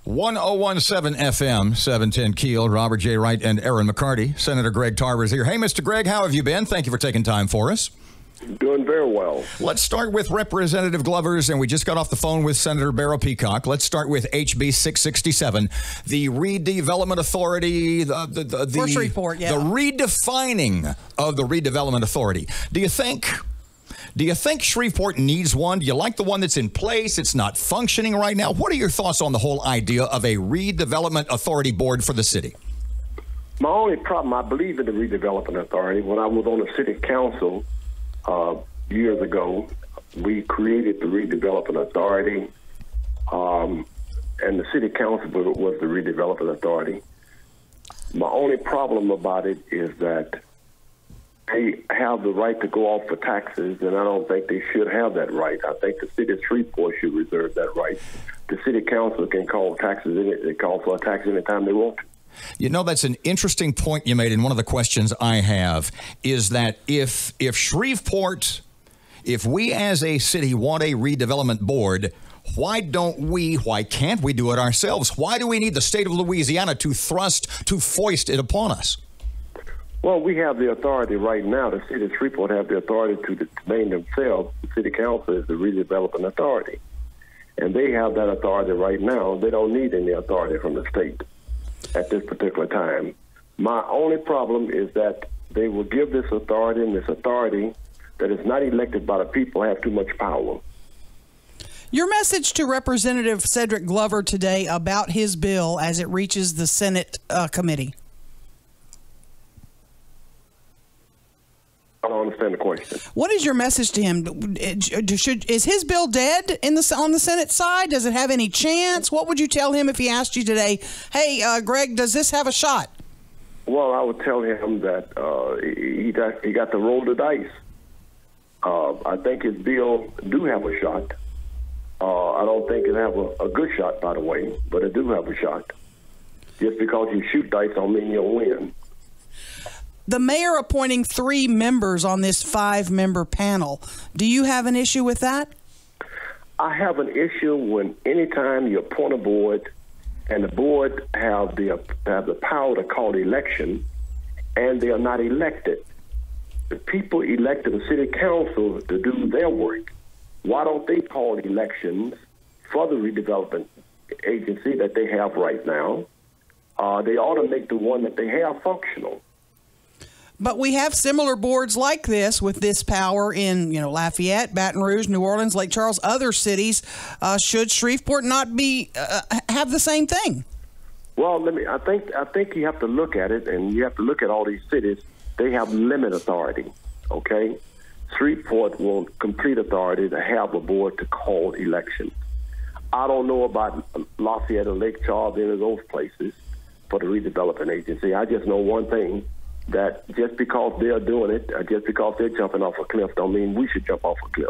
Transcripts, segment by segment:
1017 FM, 710 Keel, Robert J. Wright and Erin McCarty. Senator Greg Tarver is here. Hey, Mr. Greg, how have you been? Thank you for taking time for us. Doing very well. Let's start with Representative Glover's, and we just got off the phone with Senator Barrow Peacock. Let's start with HB 667, the Redevelopment Authority, the First report, yeah. The redefining of the Redevelopment Authority. Do you think Shreveport needs one? Do you like the one that's in place? It's not functioning right now. What are your thoughts on the whole idea of a Redevelopment Authority board for the city? My only problem, I believe in the Redevelopment Authority. When I was on the city council years ago, we created the Redevelopment Authority, and the city council was the Redevelopment Authority. My only problem about it is that they have the right to go off for taxes, and I don't think they should have that right. I think the city of Shreveport should reserve that right. The city council can call taxes in it. They call for a tax anytime they want to. You know, that's an interesting point you made, and one of the questions I have is that if Shreveport, if we as a city want a redevelopment board, why can't we do it ourselves? Why do we need the state of Louisiana to foist it upon us? Well, we have the authority right now. The city of Shreveport have the authority to name themselves. The city council is the redevelopment authority, and they have that authority right now. They don't need any authority from the state at this particular time. My only problem is that they will give this authority, and this authority that is not elected by the people have too much power. Your message to Representative Cedric Glover today about his bill as it reaches the Senate committee. I don't understand the question. What is your message to him? Is his bill dead on the Senate side? Does it have any chance? What would you tell him if he asked you today, hey, Greg, does this have a shot? Well, I would tell him that he got to roll the dice. I think his bill do have a shot. I don't think it have a good shot, by the way, but it do have a shot. Just because you shoot dice don't mean you'll win. The mayor appointing 3 members on this 5-member panel. Do you have an issue with that? I have an issue when anytime you appoint a board and the board have the power to call the election and they are not elected. The people elected the city council to do their work. Why don't they call elections for the redevelopment agency that they have right now? They ought to make the one that they have functional. But we have similar boards like this with this power in, Lafayette, Baton Rouge, New Orleans, Lake Charles, other cities. Should Shreveport not be have the same thing? Well, I think you have to look at it, and you have to look at all these cities. They have limited authority. Okay, Shreveport wants complete authority to have a board to call elections. I don't know about Lafayette or Lake Charles, any of those places for the redevelopment agency. I just know one thing. That just because they're doing it, just because they're jumping off a cliff, don't mean we should jump off a cliff.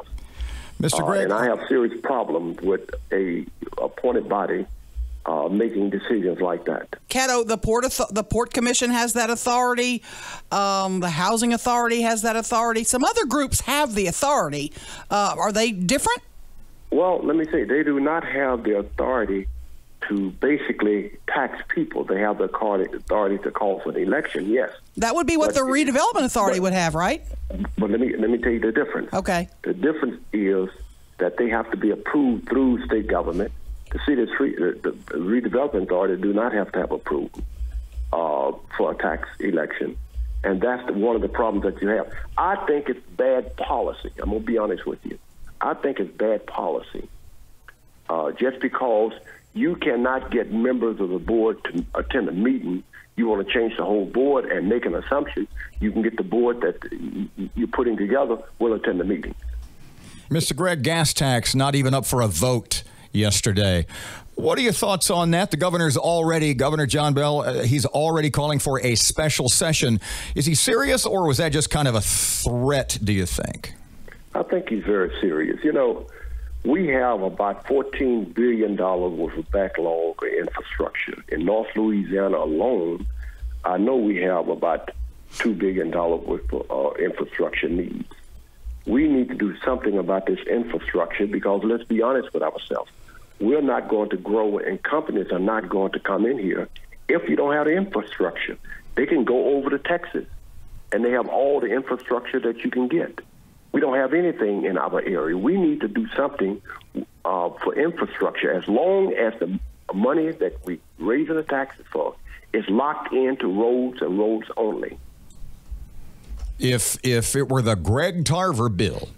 Mr. Greg, and I have serious problems with a appointed body making decisions like that. Cato, the Port Commission has that authority. The Housing Authority has that authority. Some other groups have the authority. Are they different? Well, let me say, they do not have the authority to basically tax people. They have the authority to call for the election, yes. That would be what the Redevelopment Authority would have, right? But let me tell you the difference. Okay. The difference is that they have to be approved through state government. The Redevelopment Authority do not have to have approval for a tax election. And that's one of the problems that you have. I think it's bad policy. I'm going to be honest with you. I think it's bad policy. Just because you cannot get members of the board to attend a meeting, you want to change the whole board and make an assumption, you can get the board that you're putting together will attend the meeting. Mr. Greg, gas tax not even up for a vote yesterday. What are your thoughts on that? The Governor John Bell, he's already calling for a special session. Is he serious, or was that just kind of a threat, do you think? I think he's very serious. We have about $14 billion worth of backlog of infrastructure. In North Louisiana alone, I know we have about $2 billion worth of infrastructure needs. We need to do something about this infrastructure because let's be honest with ourselves. we're not going to grow, and companies are not going to come in here if you don't have the infrastructure. They can go over to Texas, and they have all the infrastructure that you can get. We don't have anything in our area. We need to do something for infrastructure. As long as the money that we raise the taxes for is locked into roads and roads only. If it were the Greg Tarver bill,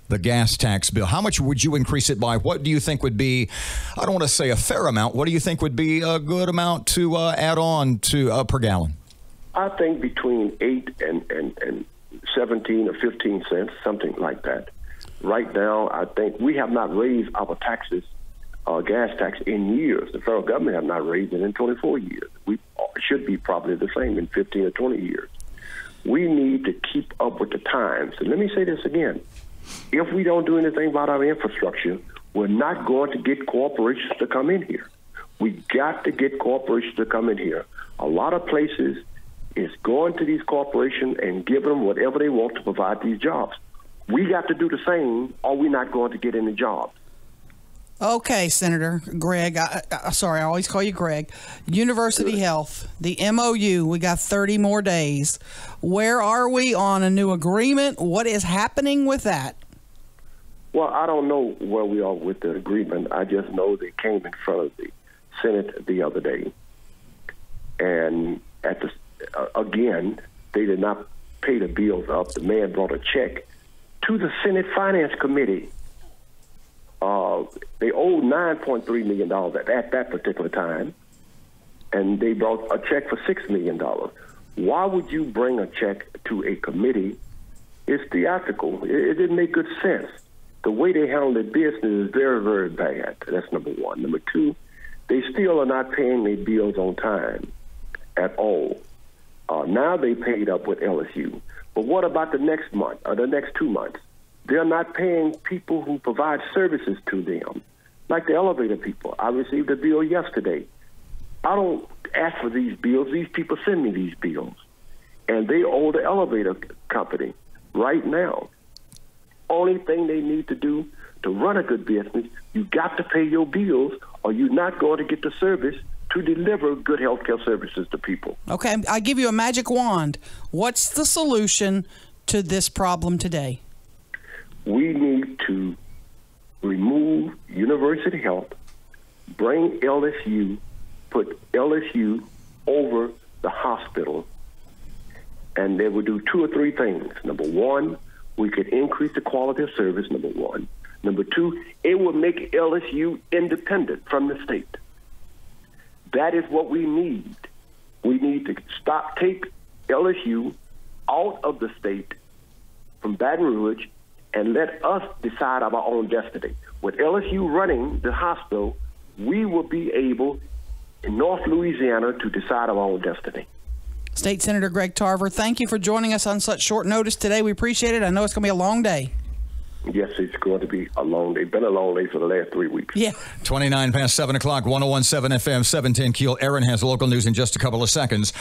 the gas tax bill, how much would you increase it by? What do you think would be, I don't want to say a fair amount, what do you think would be a good amount to add on to per gallon? I think between 8 and 17 or 15 cents, something like that. Right now, I think we have not raised our taxes, gas tax, in years. The federal government have not raised it in 24 years. We should be probably the same in 15 or 20 years. We need to keep up with the times. And let me say this again. If we don't do anything about our infrastructure, we're not going to get corporations to come in here. We got to get corporations to come in here. A lot of places is going to these corporations and giving them whatever they want to provide these jobs. We got to do the same, or we're not going to get any jobs. Okay, Senator Greg. Sorry, I always call you Greg. University Health, the MOU, we got 30 more days. Where are we on a new agreement? What is happening with that? Well, I don't know where we are with the agreement. I just know they came in front of the Senate the other day. And again, they did not pay the bills up. The man brought a check to the Senate Finance Committee. They owed $9.3 million at that particular time, and they brought a check for $6 million. Why would you bring a check to a committee? It's theatrical. It didn't make good sense. The way they handle their business is very, very bad. That's number one. Number two, they still are not paying their bills on time at all. Now they paid up with LSU. But what about the next month or the next 2 months? They're not paying people who provide services to them, like the elevator people. I received a bill yesterday. I don't ask for these bills. These people send me these bills, and they owe the elevator company right now. Only thing they need to do to run a good business, you got to pay your bills, or you're not going to get the service to deliver good health care services to people. Okay, I give you a magic wand. What's the solution to this problem today? We need to remove University Health, bring LSU, put LSU over the hospital, and they would do 2 or 3 things. Number one, we could increase the quality of service, number one. Number two, it would make LSU independent from the state. That is what we need. We need to take LSU out of the state from Baton Rouge and let us decide our own destiny. With LSU running the hospital, we will be able, in North Louisiana, to decide our own destiny. State Senator Greg Tarver, thank you for joining us on such short notice today. We appreciate it. I know it's going to be a long day. Yes, it's going to be a long day. It's been a long day for the last 3 weeks. Yeah. 29 past 7 o'clock, 101.7 FM, 710 Keel. Erin has local news in just a couple of seconds.